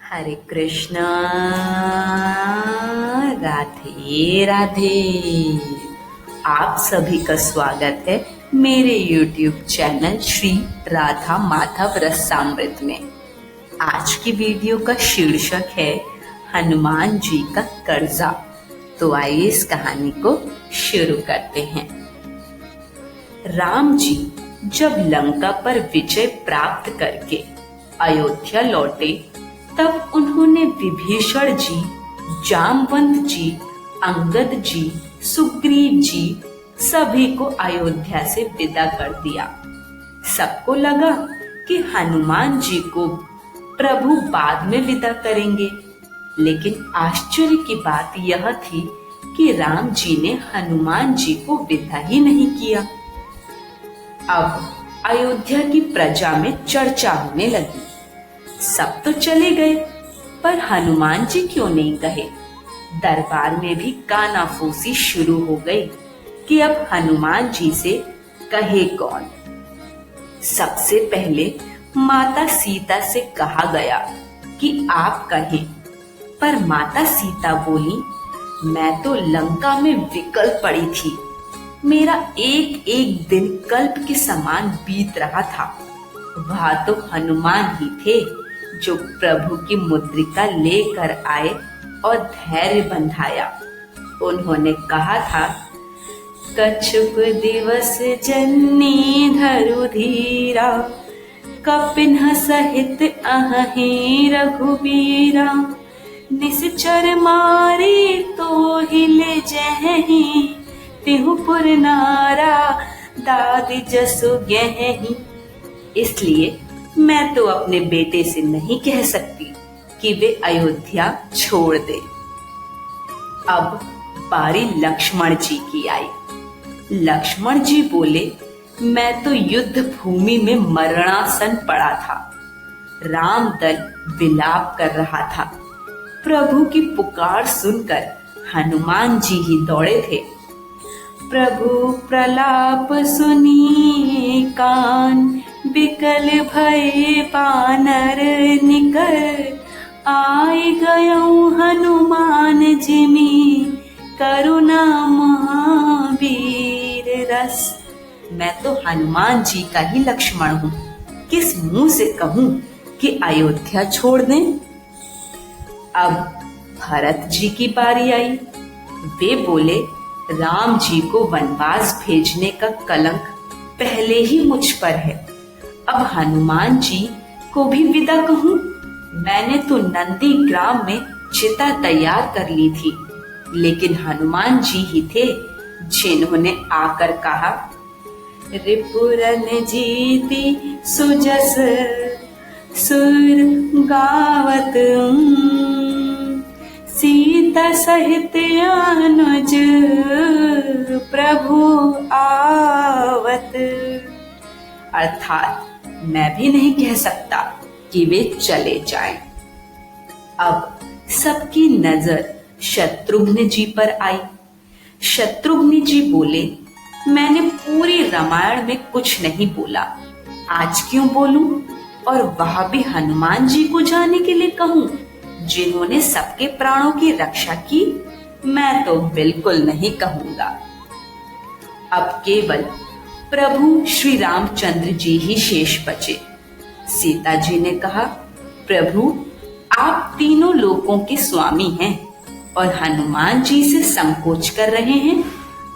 हरे कृष्णा। राधे राधे। आप सभी का स्वागत है मेरे YouTube चैनल श्री राधा माधव रसामृत में। आज की वीडियो का शीर्षक है हनुमान जी का कर्जा। तो आइए इस कहानी को शुरू करते हैं। राम जी जब लंका पर विजय प्राप्त करके अयोध्या लौटे तब उन्होंने विभीषण जी, जामवंत जी, अंगद जी, सुग्रीव जी सभी को अयोध्या से विदा कर दिया। सबको लगा कि हनुमान जी को प्रभु बाद में विदा करेंगे, लेकिन आश्चर्य की बात यह थी कि राम जी ने हनुमान जी को विदा ही नहीं किया। अब अयोध्या की प्रजा में चर्चा होने लगी। सब तो चले गए, पर हनुमान जी क्यों नहीं गए? दरबार में भी कानाफूसी शुरू हो गई कि अब हनुमान जी से कहे कौन। सबसे पहले माता सीता से कहा गया कि आप कहें, पर माता सीता बोली, मैं तो लंका में विकल पड़ी थी। मेरा एक एक दिन कल्प के समान बीत रहा था। वह तो हनुमान ही थे जो प्रभु की मुद्रिका लेकर आए और धैर्य बंधाया। उन्होंने कहा था, कछुक दिवस जन्नी धरु धीरा, कपिन सहित अहि रघुबीरा, निश्चर मारे तो हिले जहि, तिहु पुर नारा दादी जसु गहहि। इसलिए मैं तो अपने बेटे से नहीं कह सकती कि वे अयोध्या छोड़ दे। अब बारी लक्ष्मण जी की आई। लक्ष्मण जी बोले, मैं तो युद्ध भूमि में मरणासन पड़ा था। राम दल विलाप कर रहा था। प्रभु की पुकार सुनकर हनुमान जी ही दौड़े थे। प्रभु प्रलाप सुनी कान, बिकल भय बानर निकर, आए गयो हनुमान जिमि, करुणा महावीर रस। मैं तो हनुमान जी का ही लक्ष्मण हूँ, किस मुंह से कहूँ कि अयोध्या छोड़ दें। अब भरत जी की बारी आई। वे बोले, राम जी को वनवास भेजने का कलंक पहले ही मुझ पर है। अब हनुमान जी को भी विदा कहूँ? मैंने तो नंदी ग्राम में चिता तैयार कर ली थी, लेकिन हनुमान जी ही थे जिन्होंने आकर कहा, रिपुरन जीती सुजस सुर गावत, सीता सहित अनुज प्रभु आवत। अर्थात मैं भी नहीं कह सकता कि वे चले जाएं। अब सबकी नजर शत्रुघ्न जी पर आई। शत्रुघ्न जी बोले, मैंने पूरी रामायण में कुछ नहीं बोला, आज क्यों बोलूं? और वह भी हनुमान जी को जाने के लिए कहूं, जिन्होंने सबके प्राणों की रक्षा की? मैं तो बिल्कुल नहीं कहूंगा। अब केवल प्रभु श्री रामचंद्र जी ही शेष बचे। सीता जी ने कहा, प्रभु आप तीनों लोकों के स्वामी हैं और हनुमान जी से संकोच कर रहे हैं।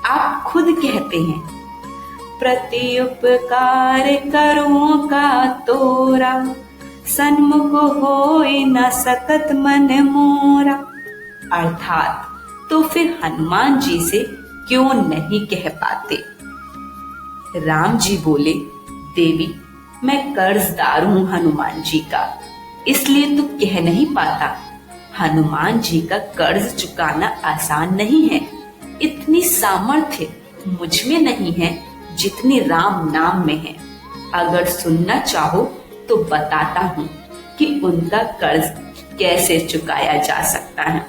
आप खुद कहते हैं, प्रति उपकार करो का तोरा, सन्मुख होई न सकत मन मोरा। अर्थात तो फिर हनुमान जी से क्यों नहीं कह पाते? राम जी बोले, देवी मैं कर्जदार हूँ हनुमान जी का, इसलिए तो कह नहीं पाता। हनुमान जी का कर्ज चुकाना आसान नहीं है। इतनी सामर्थ्य मुझ में नहीं है जितनी राम नाम में है। अगर सुनना चाहो तो बताता हूँ कि उनका कर्ज कैसे चुकाया जा सकता है।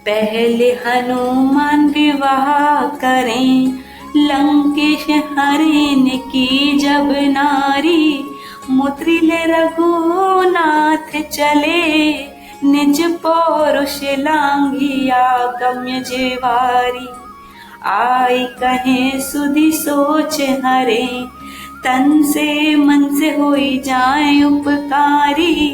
पहले हनुमान विवाह करें, लंकेश हरिन की जब नारी, मुद्रिले रघुनाथ चले, निज पौरुष लांघिया गम्य जेवारी। आई कहे सुधि सोच हरे, तन से मन से होई जाए उपकारी।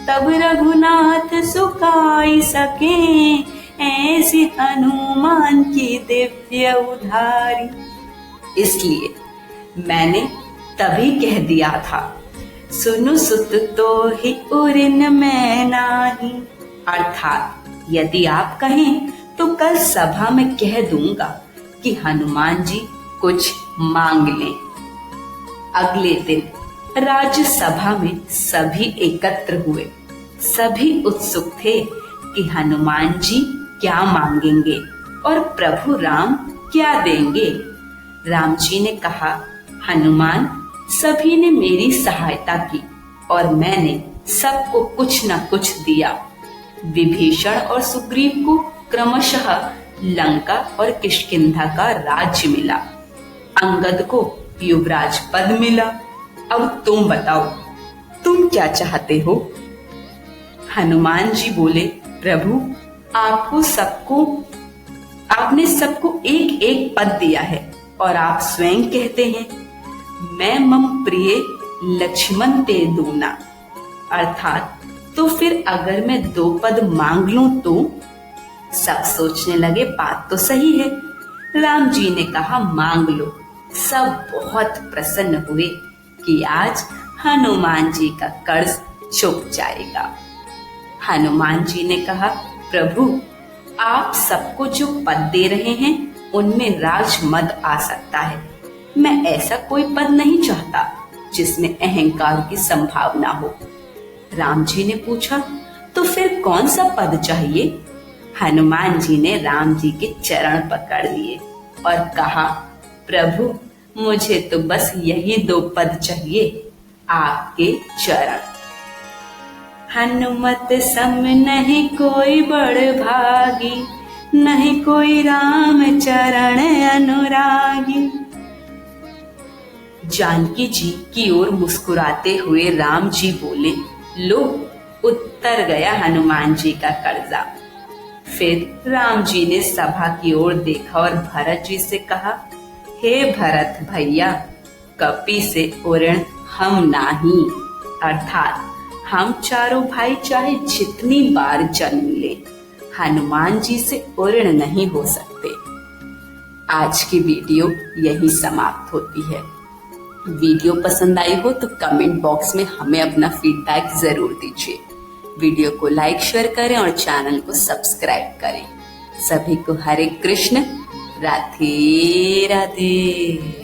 तब रघुनाथ सुखाई सके, ऐसी हनुमान की दिव्य उधारी। इसलिए मैंने तभी कह दिया था, सुनु सुत तो ही उरिन मैं नाही। अर्थात यदि आप कहें तो कल सभा में कह दूंगा कि हनुमान जी कुछ मांग लें। अगले दिन राज्यसभा में सभी एकत्र हुए। सभी उत्सुक थे कि हनुमान जी क्या मांगेंगे और प्रभु राम क्या देंगे। राम जी ने कहा, हनुमान, सभी ने मेरी सहायता की और मैंने सबको कुछ न कुछ दिया। विभीषण और सुग्रीव को क्रमशः लंका और किष्किंधा का राज्य मिला। अंगद को युवराज पद मिला। अब तुम बताओ, तुम क्या चाहते हो? हनुमान जी बोले, प्रभु, आपने सबको एक एक पद दिया है और आप स्वयं कहते हैं, मैं मम प्रिय लक्ष्मण ते दूना। अर्थात तो फिर अगर मैं 2 पद मांग लूं तो? सब सोचने लगे, बात तो सही है। राम जी ने कहा, मांग लो। सब बहुत प्रसन्न हुए कि आज हनुमान जी का कर्ज चुक जाएगा। हनुमान जी ने कहा, प्रभु, आप सबको जो पद दे रहे हैं उनमें राजमद आ सकता है। मैं ऐसा कोई पद नहीं चाहता जिसमें अहंकार की संभावना हो। राम जी ने पूछा, तो फिर कौन सा पद चाहिए? हनुमान जी ने राम जी के चरण पकड़ लिए और कहा, प्रभु, मुझे तो बस यही 2 पद चाहिए, आपके चरण। हनुमत सम नहीं कोई बड़ भागी, नहीं कोई राम चरण अनुरागी। जानकी जी की ओर मुस्कुराते हुए राम जी बोले, लो, उत्तर गया हनुमान जी का कर्जा। फिर राम जी ने सभा की ओर देखा और भरत जी से कहा, हे भरत भैया, कपि से उऋण हम नाही। अर्थात हम चारों भाई चाहे जितनी बार जन्म ले, हनुमान जी से उऋण नहीं हो सकते। आज की वीडियो यही समाप्त होती है। वीडियो पसंद आई हो तो कमेंट बॉक्स में हमें अपना फीडबैक जरूर दीजिए। वीडियो को लाइक शेयर करें और चैनल को सब्सक्राइब करें। सभी को हरे कृष्ण, राधे राधे।